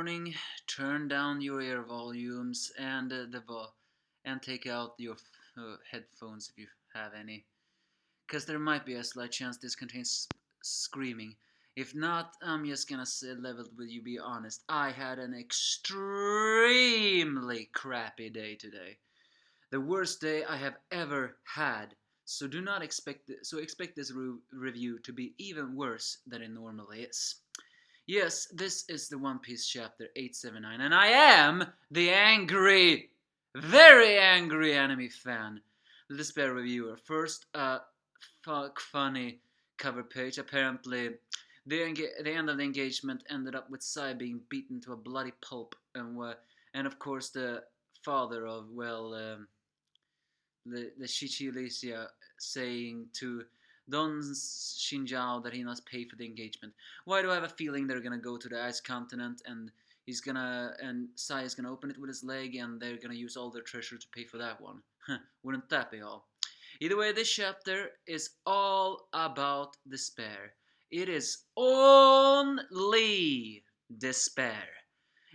morning, turn down your ear volumes and and take out your headphones if you have any, because there might be a slight chance this contains screaming. If not, I'm just gonna say leveled with you. Be honest, I had an extremely crappy day today. The worst day I have ever had. So do not expect this review to be even worse than it normally is. Yes, this is the One Piece chapter 879, and I am the angry, very angry anime fan, the Despair reviewer. First, funny cover page. Apparently, the end of the engagement ended up with Sai being beaten to a bloody pulp, and of course the father of the Shichilicia saying to Don Shinjao that he must pay for the engagement. Why do I have a feeling they're gonna go to the ice continent and Sai is gonna open it with his leg and they're gonna use all their treasure to pay for that one? Wouldn't that be all? Either way, this chapter is all about despair. It is only despair.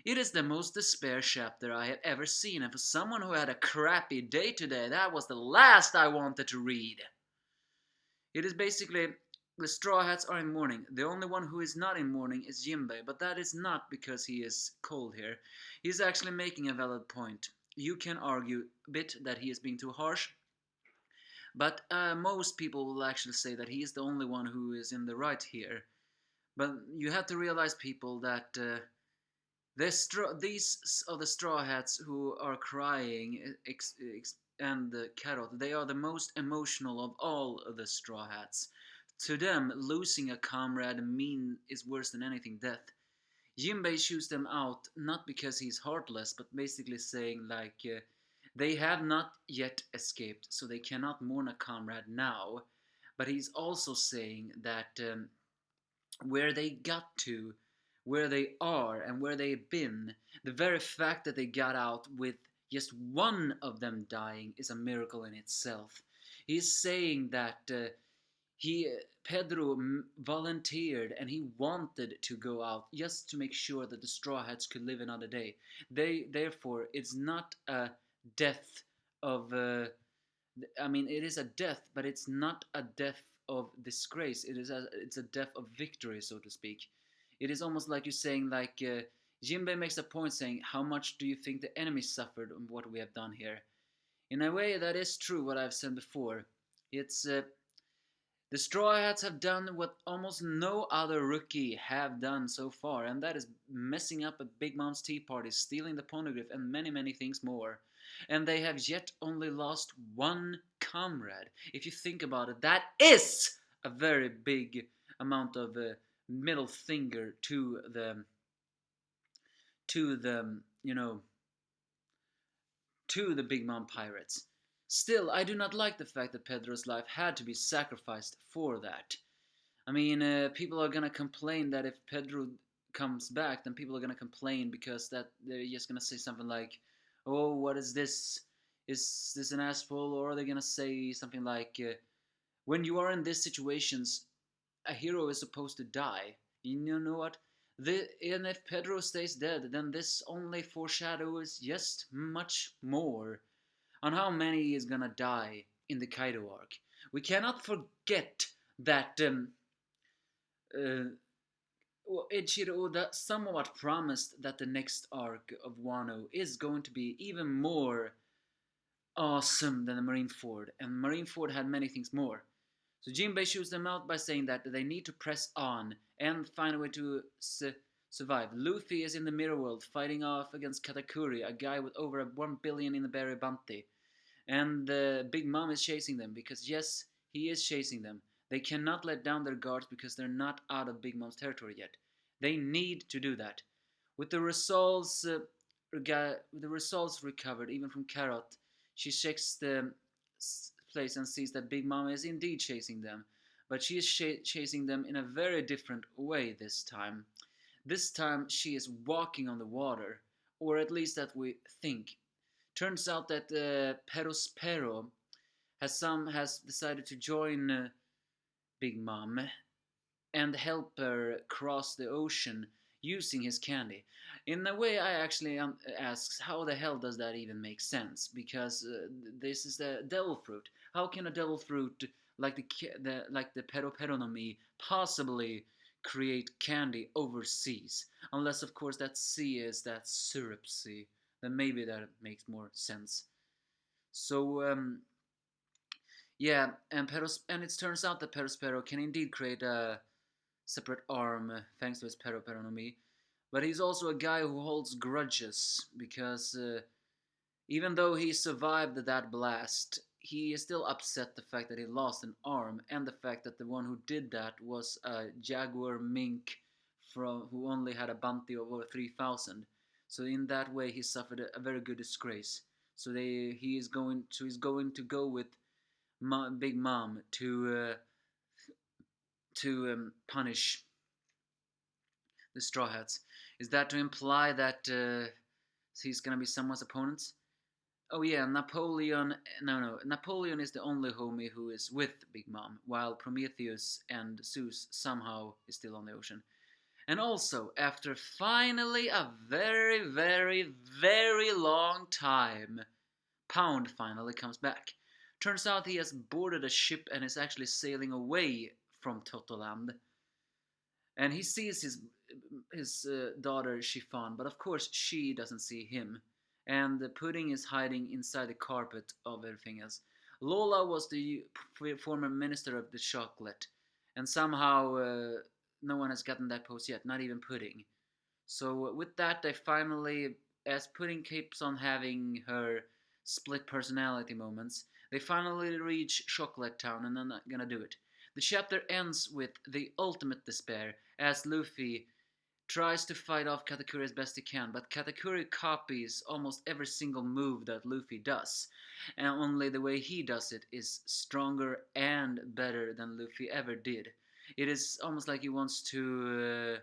It is the most despair chapter I have ever seen, and for someone who had a crappy day today, that was the last I wanted to read. It is basically the Strawhats are in mourning. The only one who is not in mourning is Jinbei, but that is not because he is cold here. He is actually making a valid point. You can argue a bit that he is being too harsh, but most people will actually say that he is the only one who is in the right here. But you have to realize, people, that these are the Straw Hats who are crying, and the Carrot. They are the most emotional of all of the Straw Hats. To them, losing a comrade is worse than anything death. Jinbei shoots them out not because he's heartless, but basically saying they have not yet escaped, so they cannot mourn a comrade now. But he's also saying that where they got to, where they are, and where they've been, the very fact that they got out with just one of them dying is a miracle in itself. He's saying that Pedro volunteered and he wanted to go out just to make sure that the Straw Hats could live another day. Therefore, it's not a death of. It is a death, but it's not a death of disgrace. It's a death of victory, so to speak. It is almost like you're saying, Jinbei makes a point saying, how much do you think the enemy suffered on what we have done here? In a way, that is true, what I've said before. It's the Straw Hats have done what almost no other rookie have done so far, and that is messing up a Big Mom's tea party, stealing the poneglyph, and many, many things more. And they have yet only lost one comrade. If you think about it, that is a very big amount of middle finger to the Big Mom pirates. Still, I do not like the fact that Pedro's life had to be sacrificed for that. People are gonna complain that if Pedro comes back, then people are gonna complain because that they're just gonna say something like, "Oh, what is this? Is this an asshole?" Or they're gonna say something like, "When you are in these situations, a hero is supposed to die." You know what? And if Pedro stays dead, then this only foreshadows just much more on how many is gonna die in the Kaido arc. We cannot forget that Ichiro Oda somewhat promised that the next arc of Wano is going to be even more awesome than the Marineford, and Marineford had many things more. So Jinbei shoots them out by saying that they need to press on and find a way to survive. Luffy is in the mirror world fighting off against Katakuri, a guy with over 1 billion in the berry bounty. And the Big Mom is chasing them, because yes, he is chasing them. They cannot let down their guards because they're not out of Big Mom's territory yet. They need to do that. With the results recovered, even from Carrot, she checks the place and sees that Big Mom is indeed chasing them. But she is chasing them in a very different way this time. This time she is walking on the water, or at least that we think. Turns out that Perospero has decided to join Big Mom and help her cross the ocean using his candy. In a way, I actually asks, how the hell does that even make sense? Because this is the devil fruit. How can a devil fruit like the peroperonomy possibly create candy overseas? Unless, of course, that sea is that syrup sea. Then maybe that makes more sense. So yeah, and it turns out that Perospero can indeed create a separate arm thanks to his peroperonomy. But he's also a guy who holds grudges because even though he survived that blast, he is still upset the fact that he lost an arm and the fact that the one who did that was a jaguar mink from who only had a bounty of over 3,000. So in that way, he suffered a very good disgrace. So he's going to go with Big Mom to punish the Straw Hats. Is that to imply that he's gonna be someone's opponent? Oh yeah, Napoleon. No, Napoleon is the only homie who is with Big Mom, while Prometheus and Zeus somehow is still on the ocean. And also, after finally a very, very, very long time, Pound finally comes back. Turns out he has boarded a ship and is actually sailing away from Totoland. And he sees his daughter Chiffon, but of course she doesn't see him. And the pudding is hiding inside the carpet of everything else. Lola was the former minister of the chocolate, and somehow no one has gotten that post yet, not even Pudding. So with that, they finally, as Pudding keeps on having her split personality moments, they finally reach Chocolate Town, and they're not gonna do it. The chapter ends with the ultimate despair, as Luffy tries to fight off Katakuri as best he can, but Katakuri copies almost every single move that Luffy does, and only the way he does it is stronger and better than Luffy ever did. It is almost like he wants to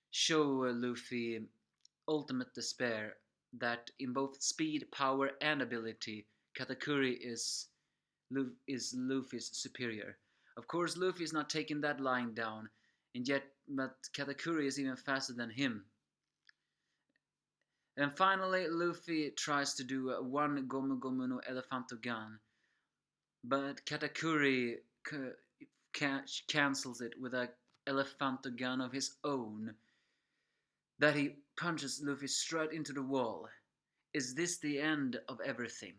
show Luffy ultimate despair that in both speed, power, and ability, Katakuri is Luffy's superior. Of course, Luffy is not taking that lying down, and yet, but Katakuri is even faster than him. And finally, Luffy tries to do one Gomu Gomu no Elephanto Gun, but Katakuri cancels it with a Elephanto Gun of his own that he punches Luffy straight into the wall. Is this the end of everything?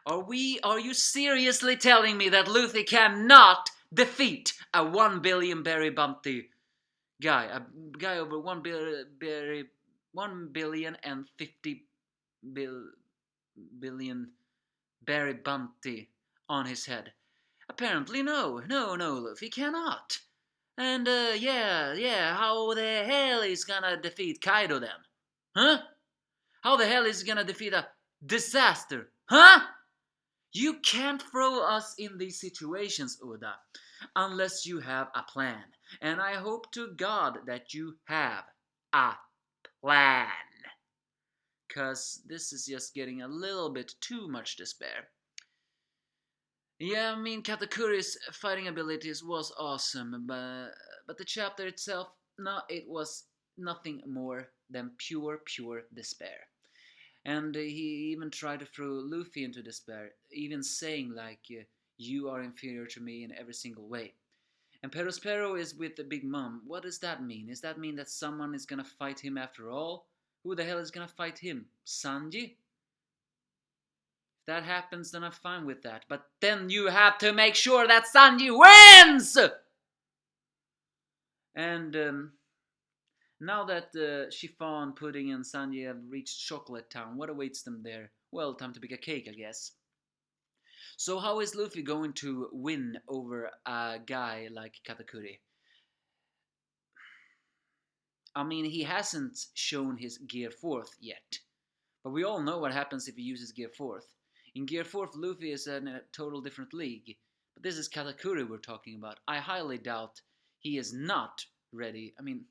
Are you seriously telling me that Luffy cannot defeat a 1 billion berry bounty guy? A guy over 1 billion and 50 billion berry bounty on his head? Apparently no, Luffy cannot. And yeah, how the hell is gonna defeat Kaido then? Huh? How the hell is he gonna defeat a disaster? Huh? You can't throw us in these situations, Oda, unless you have a plan. And I hope to God that you have a plan. Because this is just getting a little bit too much despair. Yeah, I mean, Katakuri's fighting abilities was awesome, but the chapter itself, no, it was nothing more than pure despair. And he even tried to throw Luffy into despair, even saying like, you are inferior to me in every single way. And Perospero is with the Big Mom. What does that mean? Does that mean that someone is gonna fight him after all? Who the hell is gonna fight him? Sanji? If that happens, then I'm fine with that. But then you have to make sure that Sanji wins! And now that Chiffon, Pudding, and Sanji have reached Chocolate Town, what awaits them there? Well, time to pick a cake, I guess. So how is Luffy going to win over a guy like Katakuri? I mean, he hasn't shown his Gear 4th yet. But we all know what happens if he uses Gear 4th. In Gear 4th, Luffy is in a total different league. But this is Katakuri we're talking about. I highly doubt he is not ready. I mean,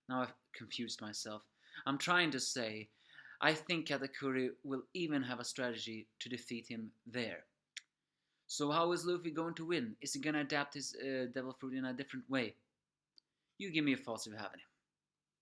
now I've confused myself. I'm trying to say, I think Katakuri will even have a strategy to defeat him there. So how is Luffy going to win? Is he going to adapt his Devil Fruit in a different way? You give me your thoughts if you have any.